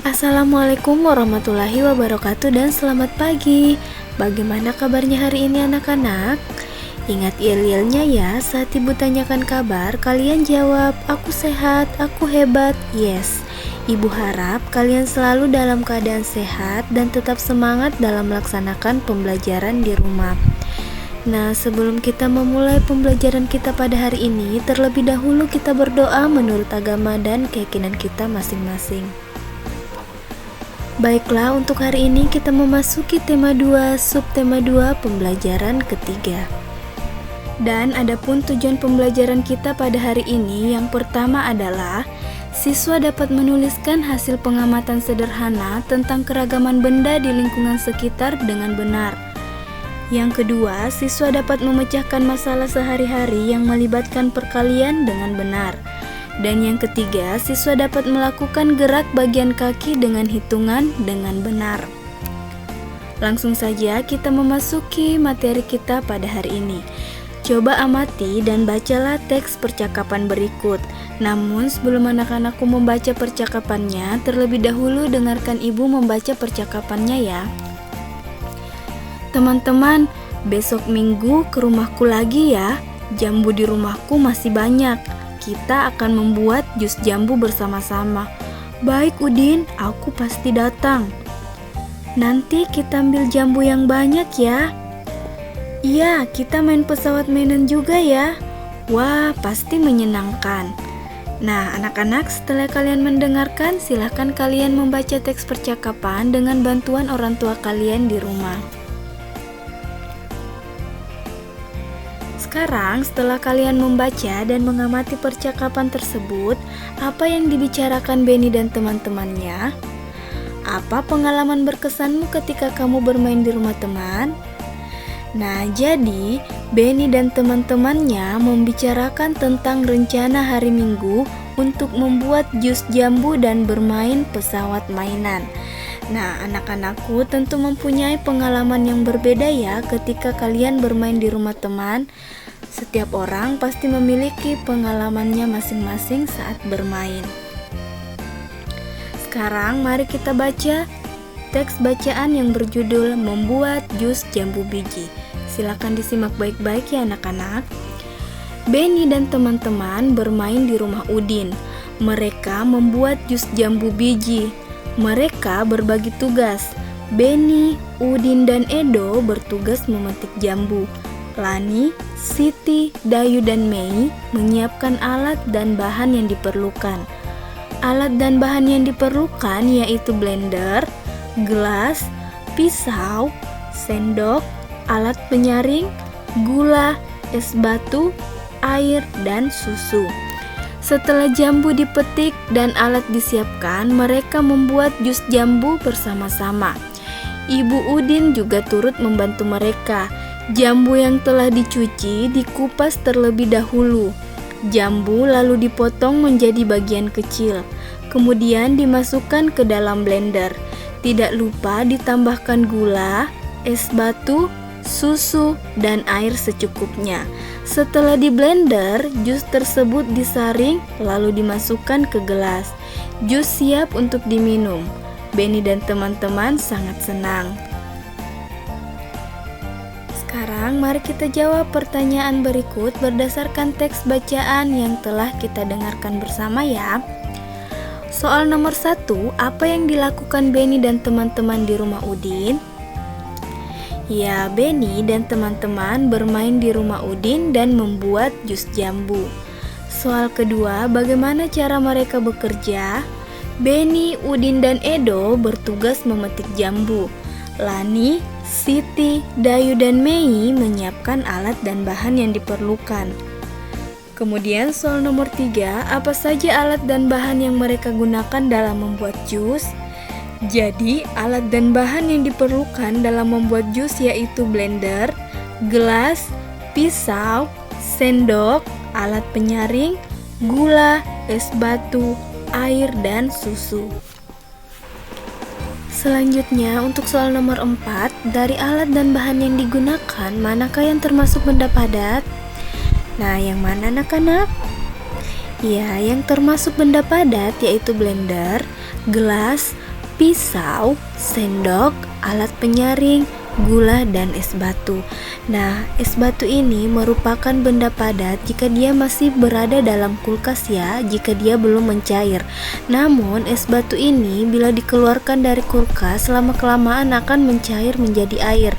Assalamualaikum warahmatullahi wabarakatuh dan selamat pagi. Bagaimana kabarnya hari ini anak-anak? Ingat yel-yelnya ya, saat ibu tanyakan kabar, kalian jawab, aku sehat, aku hebat, yes. Ibu harap kalian selalu dalam keadaan sehat dan tetap semangat dalam melaksanakan pembelajaran di rumah. Nah, sebelum kita memulai pembelajaran kita pada hari ini, terlebih dahulu kita berdoa menurut agama dan keyakinan kita masing-masing. Baiklah, untuk hari ini kita memasuki tema 2, subtema 2, pembelajaran ketiga. Dan adapun tujuan pembelajaran kita pada hari ini, yang pertama adalah siswa dapat menuliskan hasil pengamatan sederhana tentang keragaman benda di lingkungan sekitar dengan benar. Yang kedua, siswa dapat memecahkan masalah sehari-hari yang melibatkan perkalian dengan benar. Dan yang ketiga, siswa dapat melakukan gerak bagian kaki dengan hitungan dengan benar. Langsung saja kita memasuki materi kita pada hari ini. Coba amati dan bacalah teks percakapan berikut. Namun sebelum anak-anakku membaca percakapannya, terlebih dahulu dengarkan ibu membaca percakapannya ya. Teman-teman, besok minggu ke rumahku lagi ya. Jambu di rumahku masih banyak. Kita akan membuat jus jambu bersama-sama. Baik Udin, aku pasti datang. Nanti kita ambil jambu yang banyak ya. Iya, kita main pesawat mainan juga ya. Wah, pasti menyenangkan. Nah, anak-anak, setelah kalian mendengarkan, silahkan kalian membaca teks percakapan dengan bantuan orang tua kalian di rumah. Sekarang, setelah kalian membaca dan mengamati percakapan tersebut, apa yang dibicarakan Benny dan teman-temannya? Apa pengalaman berkesanmu ketika kamu bermain di rumah teman? Nah, jadi Benny dan teman-temannya membicarakan tentang rencana hari Minggu untuk membuat jus jambu dan bermain pesawat mainan. Nah, anak-anakku tentu mempunyai pengalaman yang berbeda ya ketika kalian bermain di rumah teman. Setiap orang pasti memiliki pengalamannya masing-masing saat bermain. Sekarang mari kita baca teks bacaan yang berjudul Membuat Jus Jambu Biji. Silakan disimak baik-baik ya anak-anak. Benny dan teman-teman bermain di rumah Udin. Mereka membuat jus jambu biji. Mereka berbagi tugas. Benny, Udin, dan Edo bertugas memetik jambu. Lani, Siti, Dayu, dan Mei menyiapkan alat dan bahan yang diperlukan. Alat dan bahan yang diperlukan yaitu blender, gelas, pisau, sendok, alat penyaring, gula, es batu, air, dan susu. Setelah jambu dipetik dan alat disiapkan, mereka membuat jus jambu bersama-sama. Ibu Udin juga turut membantu mereka. Jambu yang telah dicuci dikupas terlebih dahulu. Jambu lalu dipotong menjadi bagian kecil, kemudian dimasukkan ke dalam blender. Tidak lupa ditambahkan gula, es batu, susu, dan air secukupnya. Setelah di blender, jus tersebut disaring lalu dimasukkan ke gelas. Jus siap untuk diminum. Benny dan teman-teman sangat senang. Sekarang mari kita jawab pertanyaan berikut berdasarkan teks bacaan yang telah kita dengarkan bersama ya. Soal nomor 1, apa yang dilakukan Benny dan teman-teman di rumah Udin? Ya, Benny dan teman-teman bermain di rumah Udin dan membuat jus jambu. Soal kedua, bagaimana cara mereka bekerja? Benny, Udin, dan Edo bertugas memetik jambu. Lani, Siti, Dayu, dan Mei menyiapkan alat dan bahan yang diperlukan. Kemudian soal nomor 3, apa saja alat dan bahan yang mereka gunakan dalam membuat jus? Jadi, alat dan bahan yang diperlukan dalam membuat jus yaitu blender, gelas, pisau, sendok, alat penyaring, gula, es batu, air, dan susu. Selanjutnya, untuk soal nomor 4, dari alat dan bahan yang digunakan, manakah yang termasuk benda padat? Nah, yang mana anak-anak? Ya, yang termasuk benda padat yaitu blender, gelas, pisau, sendok, alat penyaring, gula, dan es batu. Nah, es batu ini merupakan benda padat jika dia masih berada dalam kulkas ya, jika dia belum mencair. Namun, es batu ini bila dikeluarkan dari kulkas lama-kelamaan akan mencair menjadi air.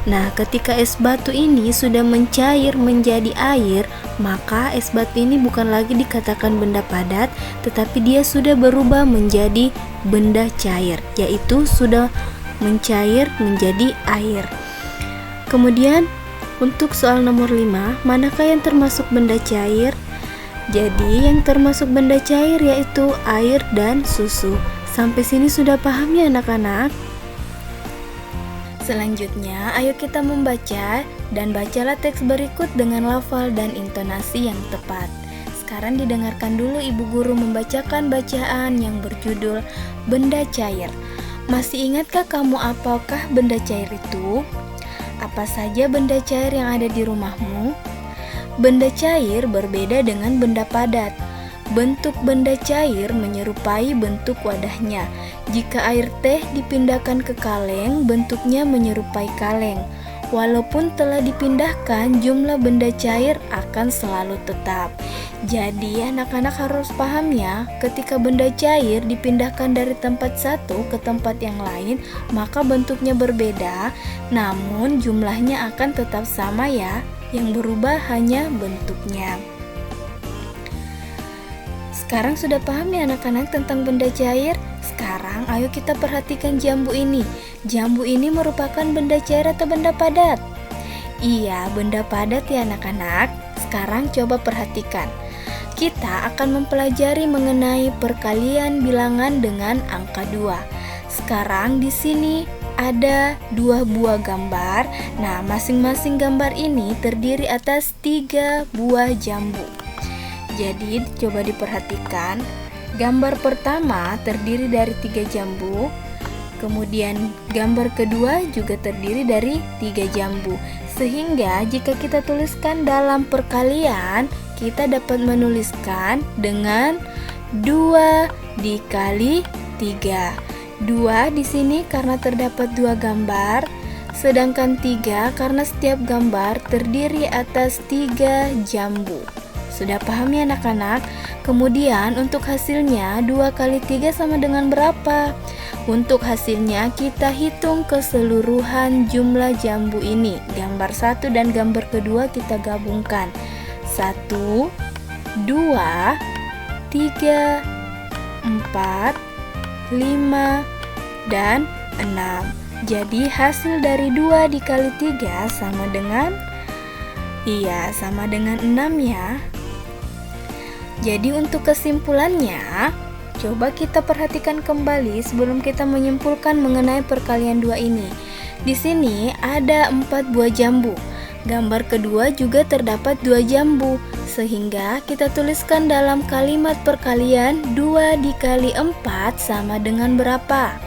Nah, ketika es batu ini sudah mencair menjadi air, maka es batu ini bukan lagi dikatakan benda padat, tetapi dia sudah berubah menjadi benda cair, yaitu sudah mencair menjadi air. Kemudian untuk soal nomor 5, manakah yang termasuk benda cair? Jadi yang termasuk benda cair yaitu air dan susu. Sampai sini sudah paham ya anak-anak? Selanjutnya, ayo kita membaca dan bacalah teks berikut dengan lafal dan intonasi yang tepat. Sekarang didengarkan dulu ibu guru membacakan bacaan yang berjudul Benda Cair. Masih ingatkah kamu apakah benda cair itu? Apa saja benda cair yang ada di rumahmu? Benda cair berbeda dengan benda padat. Bentuk benda cair menyerupai bentuk wadahnya. Jika air teh dipindahkan ke kaleng, bentuknya menyerupai kaleng. Walaupun telah dipindahkan, jumlah benda cair akan selalu tetap. Jadi anak-anak harus paham ya, ketika benda cair dipindahkan dari tempat satu ke tempat yang lain, maka bentuknya berbeda, namun jumlahnya akan tetap sama ya. Yang berubah hanya bentuknya. Sekarang sudah paham ya anak-anak tentang benda cair? Sekarang ayo kita perhatikan jambu ini. Jambu ini merupakan benda cair atau benda padat? Iya, benda padat ya anak-anak. Sekarang coba perhatikan. Kita akan mempelajari mengenai perkalian bilangan dengan angka 2. Sekarang di sini ada 2 buah gambar. Nah, masing-masing gambar ini terdiri atas 3 buah jambu. Jadi, coba diperhatikan. Gambar pertama terdiri dari 3 jambu. Kemudian gambar kedua juga terdiri dari 3 jambu. Sehingga jika kita tuliskan dalam perkalian, kita dapat menuliskan dengan 2 dikali 3. 2 di sini karena terdapat 2 gambar, sedangkan 3 karena setiap gambar terdiri atas 3 jambu. Sudah paham ya anak-anak? Kemudian untuk hasilnya 2 kali 3 sama dengan berapa? Untuk hasilnya kita hitung keseluruhan jumlah jambu ini. Gambar 1 dan gambar kedua kita gabungkan. 1, 2, 3, 4, 5, dan 6. Jadi hasil dari 2 dikali 3 sama dengan sama dengan 6 ya. Jadi untuk kesimpulannya, coba kita perhatikan kembali sebelum kita menyimpulkan mengenai perkalian 2 ini. Di sini ada 4 buah jambu. Gambar kedua juga terdapat 2 jambu, sehingga kita tuliskan dalam kalimat perkalian 2 dikali 4 sama dengan berapa?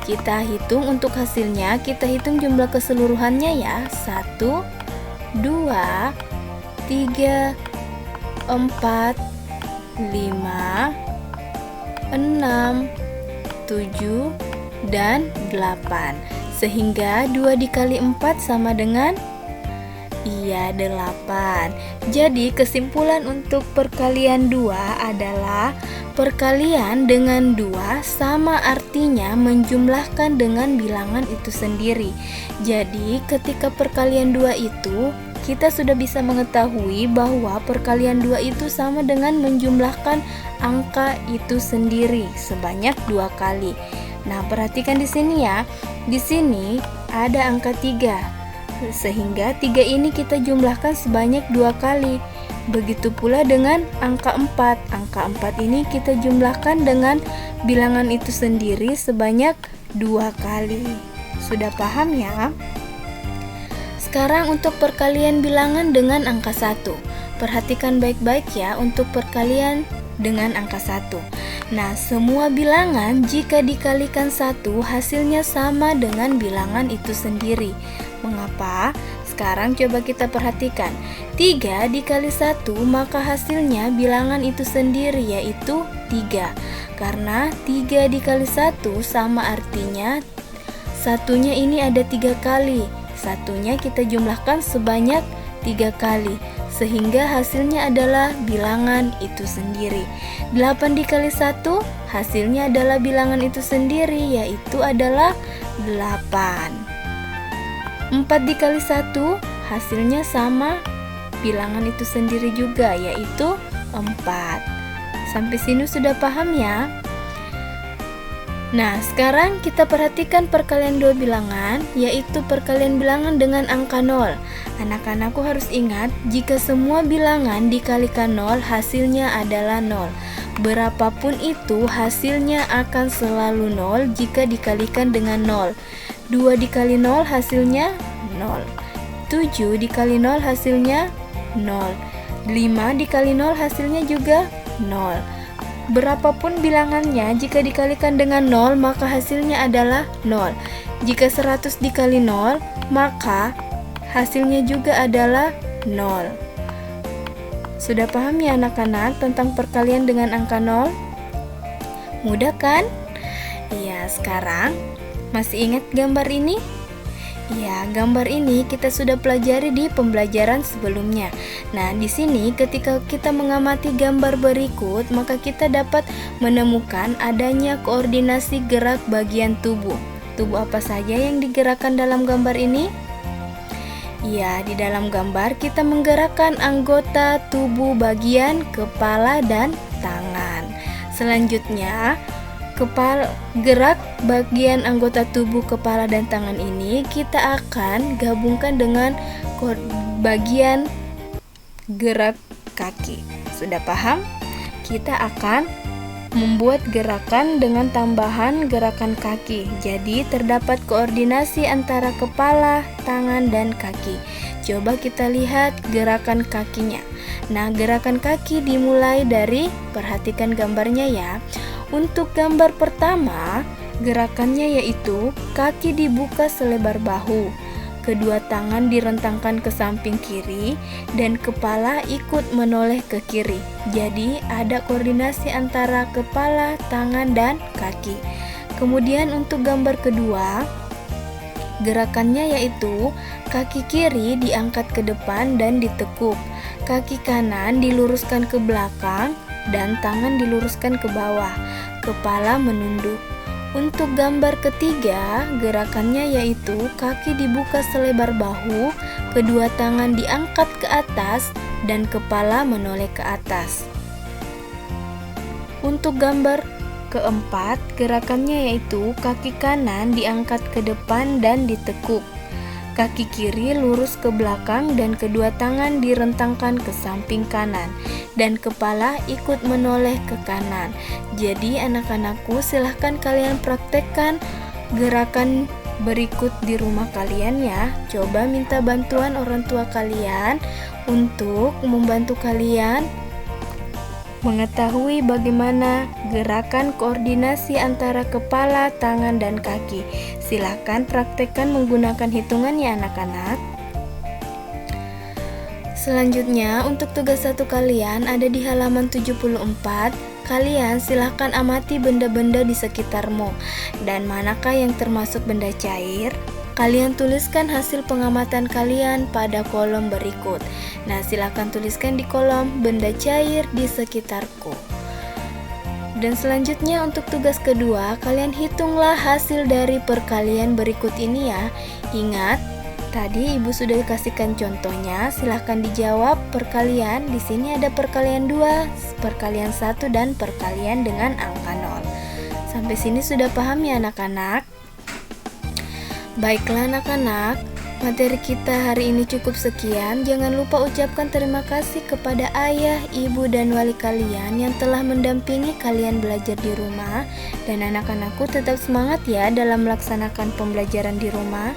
Kita hitung untuk hasilnya, kita hitung jumlah keseluruhannya ya. 1, 2, 3, 4, 5, 6, 7, dan 8. Sehingga 2 dikali 4 sama dengan 8. Jadi kesimpulan untuk perkalian 2 adalah perkalian dengan 2 sama artinya menjumlahkan dengan bilangan itu sendiri. Jadi ketika perkalian 2 itu kita sudah bisa mengetahui bahwa perkalian 2 itu sama dengan menjumlahkan angka itu sendiri sebanyak 2 kali. Nah, perhatikan di sini ya. Di sini ada angka 3. Sehingga 3 ini kita jumlahkan sebanyak 2 kali. Begitu pula dengan angka 4. Angka 4 ini kita jumlahkan dengan bilangan itu sendiri sebanyak 2 kali. Sudah paham ya? Sekarang untuk perkalian bilangan dengan angka 1. Perhatikan baik-baik ya untuk perkalian dengan angka 1. Nah, semua bilangan jika dikalikan 1 hasilnya sama dengan bilangan itu sendiri. Mengapa? sekarang coba kita perhatikan. 3 dikali 1, maka hasilnya bilangan itu sendiri yaitu 3. Karena 3 dikali 1 sama artinya satunya ini ada 3 kali. Satunya kita jumlahkan sebanyak 3 kali, sehingga hasilnya adalah bilangan itu sendiri. 8 dikali 1, hasilnya adalah bilangan itu sendiri, yaitu adalah 8. 4 dikali 1, hasilnya sama bilangan itu sendiri juga, yaitu 4. Sampai sini sudah paham ya? Nah, sekarang kita perhatikan perkalian dua bilangan, yaitu perkalian bilangan dengan angka 0. Anak-anakku harus ingat, jika semua bilangan dikalikan 0, hasilnya adalah 0. Berapapun itu, hasilnya akan selalu 0 jika dikalikan dengan 0. 2 dikali 0 hasilnya 0. 7 dikali 0 hasilnya 0. 5 dikali 0 hasilnya juga 0. Berapapun bilangannya, jika dikalikan dengan 0, maka hasilnya adalah 0. Jika 100 dikali 0, maka hasilnya juga adalah 0. Sudah paham ya anak-anak tentang perkalian dengan angka 0? Mudah kan? Iya, sekarang masih ingat gambar ini? Ya, gambar ini kita sudah pelajari di pembelajaran sebelumnya. Nah, di sini ketika kita mengamati gambar berikut, maka kita dapat menemukan adanya koordinasi gerak bagian tubuh. Tubuh apa saja yang digerakkan dalam gambar ini? Ya, di dalam gambar kita menggerakkan anggota tubuh bagian kepala dan tangan. Selanjutnya, gerak bagian anggota tubuh kepala dan tangan ini kita akan gabungkan dengan bagian gerak kaki. Sudah paham? Kita akan membuat gerakan dengan tambahan gerakan kaki. Jadi terdapat koordinasi antara kepala, tangan, dan kaki. Coba kita lihat gerakan kakinya. Nah, gerakan kaki dimulai dari, perhatikan gambarnya ya. Untuk gambar pertama, gerakannya yaitu kaki dibuka selebar bahu, kedua tangan direntangkan ke samping kiri, dan kepala ikut menoleh ke kiri. Jadi ada koordinasi antara kepala, tangan, dan kaki. Kemudian untuk gambar kedua, gerakannya yaitu kaki kiri diangkat ke depan dan ditekuk, kaki kanan diluruskan ke belakang, dan tangan diluruskan ke bawah, kepala menunduk. Untuk gambar ketiga, gerakannya yaitu kaki dibuka selebar bahu, kedua tangan diangkat ke atas, dan kepala menoleh ke atas. Untuk gambar keempat, gerakannya yaitu kaki kanan diangkat ke depan dan ditekuk, kaki kiri lurus ke belakang dan kedua tangan direntangkan ke samping kanan, dan kepala ikut menoleh ke kanan. Jadi anak-anakku, silahkan kalian praktekkan gerakan berikut di rumah kalian ya. Coba minta bantuan orang tua kalian untuk membantu kalian mengetahui bagaimana gerakan koordinasi antara kepala, tangan, dan kaki. Silahkan praktekkan menggunakan hitungan ya anak-anak. Selanjutnya, untuk tugas 1 kalian ada di halaman 74. Kalian silahkan amati benda-benda di sekitarmu, dan manakah yang termasuk benda cair. Kalian tuliskan hasil pengamatan kalian pada kolom berikut. Nah, silakan tuliskan di kolom benda cair di sekitarku. Dan selanjutnya untuk tugas kedua, kalian hitunglah hasil dari perkalian berikut ini ya. Ingat, tadi Ibu sudah kasihkan contohnya, silahkan dijawab perkalian. Di sini ada perkalian 2, perkalian 1, dan perkalian dengan angka 0. Sampai sini sudah paham ya anak-anak? Baiklah anak-anak, materi kita hari ini cukup sekian. Jangan lupa ucapkan terima kasih kepada ayah, ibu, dan wali kalian yang telah mendampingi kalian belajar di rumah. Dan anak-anakku tetap semangat ya dalam melaksanakan pembelajaran di rumah.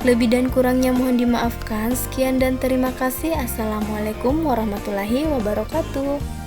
Lebih dan kurangnya mohon dimaafkan. Sekian dan terima kasih. Assalamualaikum warahmatullahi wabarakatuh.